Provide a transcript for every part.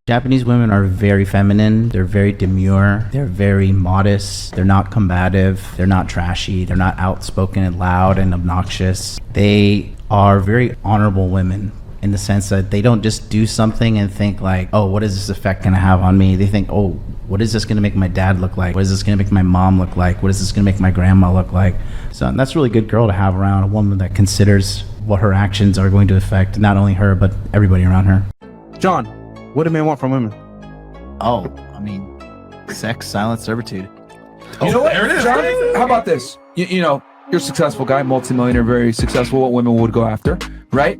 Japanese women are very feminine, they're very demure, they're very modest, they're not combative, they're not trashy, they're not outspoken and loud and obnoxious. They are very honorable women in the sense that they don't just do something and think like, oh, what is this effect going to have on me? They think, oh, what is this going to make my dad look like? What is this going to make my mom look like? What is this going to make my grandma look like? So that's a really good girl to have around, a woman that considers what her actions are going to affect not only her, but everybody around her. John, what do men want from women? Oh, I mean, sex, silence, servitude. You know what? There it is. John, how about this? You know, you're a successful guy, multimillionaire, very successful, what women would go after, right?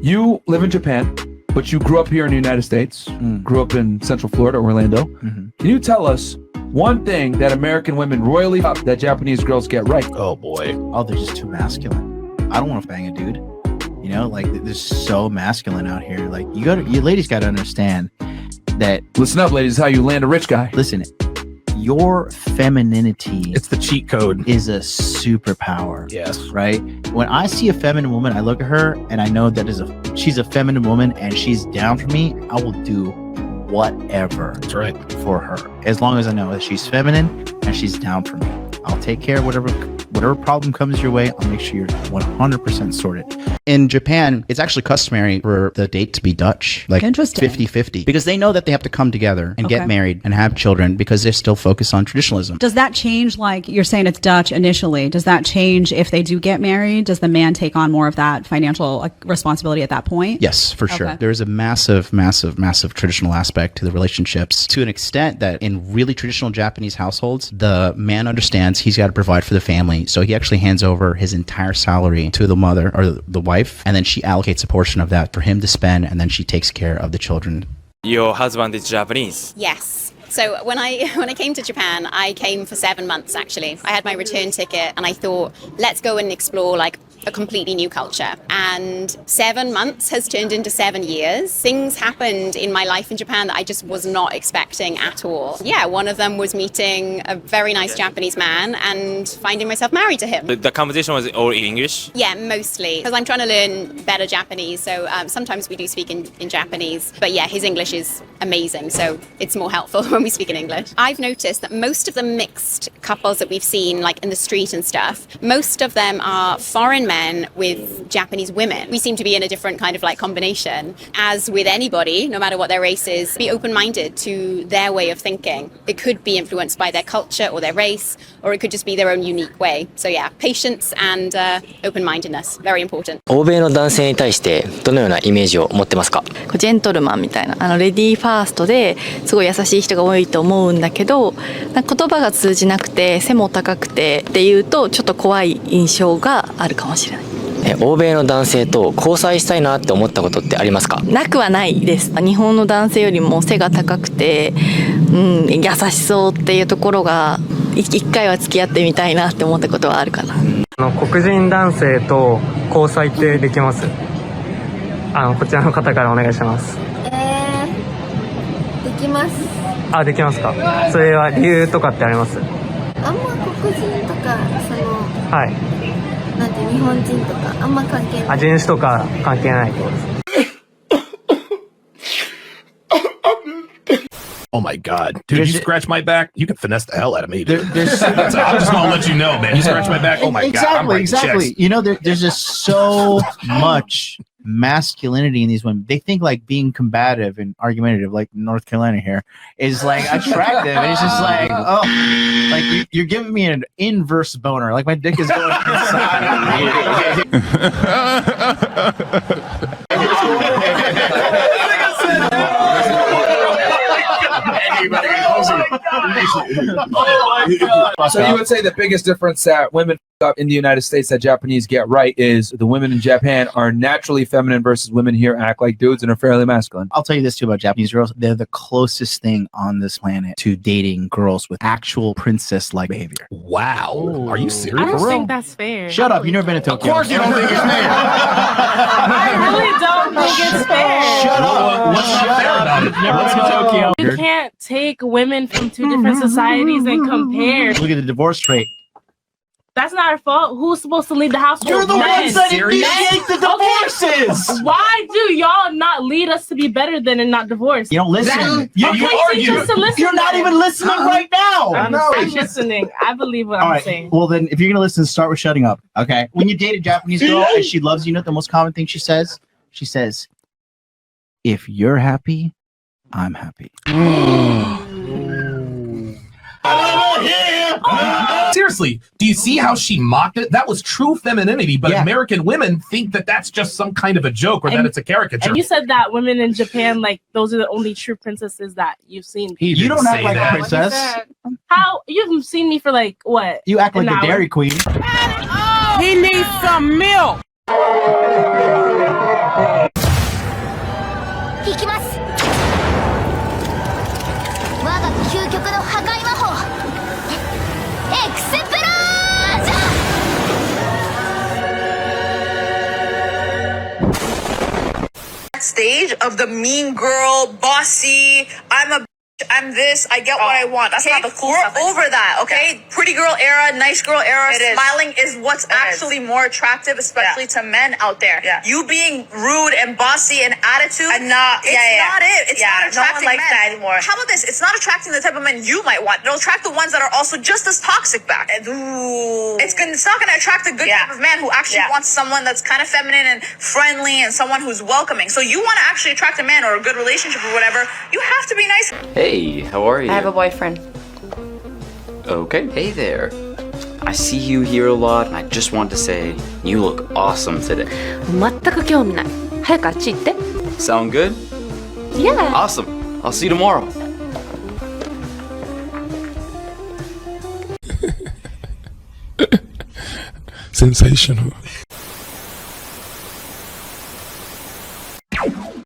You live in Japan, but you grew up here in the United States, grew up in Central Florida, Orlando. Can you tell us one thing that American women royally up that Japanese girls get right? Oh boy. Oh, they're just too masculine. I don't want to bang a dude. You know, like they're so masculine out here. Like you ladies got to understand that. Listen up, ladies, how you land a rich guy. Listen, your femininity. It's the cheat code. Is a superpower. Yes. Right? When I see a feminine woman, I look at her and I know that she's a feminine woman and she's down for me. I will do whatever. That's right. For her. As long as I know that she's feminine and she's down for me. I'll take care of whatever problem comes your way. I'll make sure you're 100% sorted. In Japan, it's actually customary for the date to be Dutch, like 50-50, because they know that they have to come together and get married and have children because they're still focused on traditionalism. Does that change, like you're saying it's Dutch initially, does that change if they do get married? Does the man take on more of that financial responsibility at that point? Yes, for sure. There's a massive traditional aspect to the relationships to an extent that in really traditional Japanese households, the man understands he's got to provide for the family. So he actually hands over his entire salary to the mother or the wife, and then she allocates a portion of that for him to spend, and then she takes care of the children. Your husband is Japanese? Yes. So when I came to Japan, I came for 7 months actually. I had my return ticket and I thought, let's go and explore like a completely new culture. And 7 months has turned into 7 years. Things happened in my life in Japan that I just was not expecting at all. Yeah, one of them was meeting a very nice Japanese man and finding myself married to him. The conversation was all in English? Yeah, mostly. Because I'm trying to learn better Japanese, so sometimes we do speak in Japanese. But yeah, his English is amazing, so it's more helpful when we speak in English. I've noticed that most of the mixed couples that we've seen, like in the street and stuff, most of them are foreign men with Japanese women. We seem to be in a different kind of like combination. As with anybody, no matter what their race is, be open-minded to their way of thinking. It could be influenced by their culture or their race, or it could just be their own unique way. So yeah, patience and open-mindedness, very important. 欧米の男性に対してどのようなイメージを持ってますか？ジェントルマンみたいなレディーファーストですごい優しい人が多いと思うんだけど、言葉が通じなくて背も高くてっていうとちょっと怖い印象があるかもしれない。欧米の男性と交際したいなって思ったことってありますか？なくはないです。日本の男性よりも背が高くて、優しそうっていうところが一回は付き合ってみたいなって思ったことはあるかな。黒人男性と交際ってできます？こちらの方からお願いします。できます。あ、できますか。それは理由とかってあります？あんま黒人とかはい。なんて日本人とかあんま関係ない。人種とか関係ないってことです。Oh my God, dude! You scratch my back, you can finesse the hell out of me. I'm just gonna let you know, man. You scratch my back, oh my God! Exactly. You know, there's just so much masculinity in these women. They think like being combative and argumentative, like North Carolina here, is like attractive. And it's just like, oh, like you're giving me an inverse boner. Like my dick is going inside. So you would say the biggest difference that women up in the United States that Japanese get right is the women in Japan are naturally feminine versus women here act like dudes and are fairly masculine. I'll tell you this too about Japanese girls. They're the closest thing on this planet to dating girls with actual princess-like behavior. Wow. Are you serious? I don't think that's fair. Shut up. You've never been to Tokyo. Of course you don't think it's fair. I really don't think it's fair. Shut up. What's not fair about it? Never been to Tokyo. You can't take women from two different societies and compare. Look at the divorce rate. That's not our fault. Who's supposed to lead the household? You're the Men. ones that Serious? initiate the divorces. Okay. Why do y'all not lead us to be better than and not divorced? You don't listen. You Okay, so argue. just to listen You're not then. even listening right now. I'm listening. I believe what All I'm right. saying. Well, then, if you're gonna listen, start with shutting up. Okay. When you date a Japanese girl and she loves you, know what the most common thing she says? She says, "If you're happy, I'm happy." Seriously, do you see how she mocked it? That was true femininity, but Yeah. American women think that that's just some kind of a joke or that And- it's a caricature. And you said that women in Japan, like, those are the only true princesses that you've seen. He You didn't don't act say like that. a princess. How? You've seen me for, like, what? You act like An a hour. Dairy Queen. He needs some milk. 行きます我が究極の破壊魔法エクセプロージョン Stage of the mean girl, bossy, I'm this, I get what I want. That's not the cool stuff. We're over that, okay? Pretty girl era, nice girl era, smiling is what's actually more attractive, especially to men out there. You being rude and bossy and attitude, it's not it. It's not attracting men. That anymore. How about this? It's not attracting the type of men you might want. It'll attract the ones that are also just as toxic back. It's not going to attract a good type of man who actually wants someone that's kind of feminine and friendly and someone who's welcoming. So you want to actually attract a man or a good relationship or whatever, you have to be nice. Hey, how are you? I have a boyfriend. Okay. Hey there. I see you here a lot, and I just want to say you look awesome today. 全く興味ない。早くあっち行って。 Sound good? Yeah. Awesome. I'll see you tomorrow. Sensational.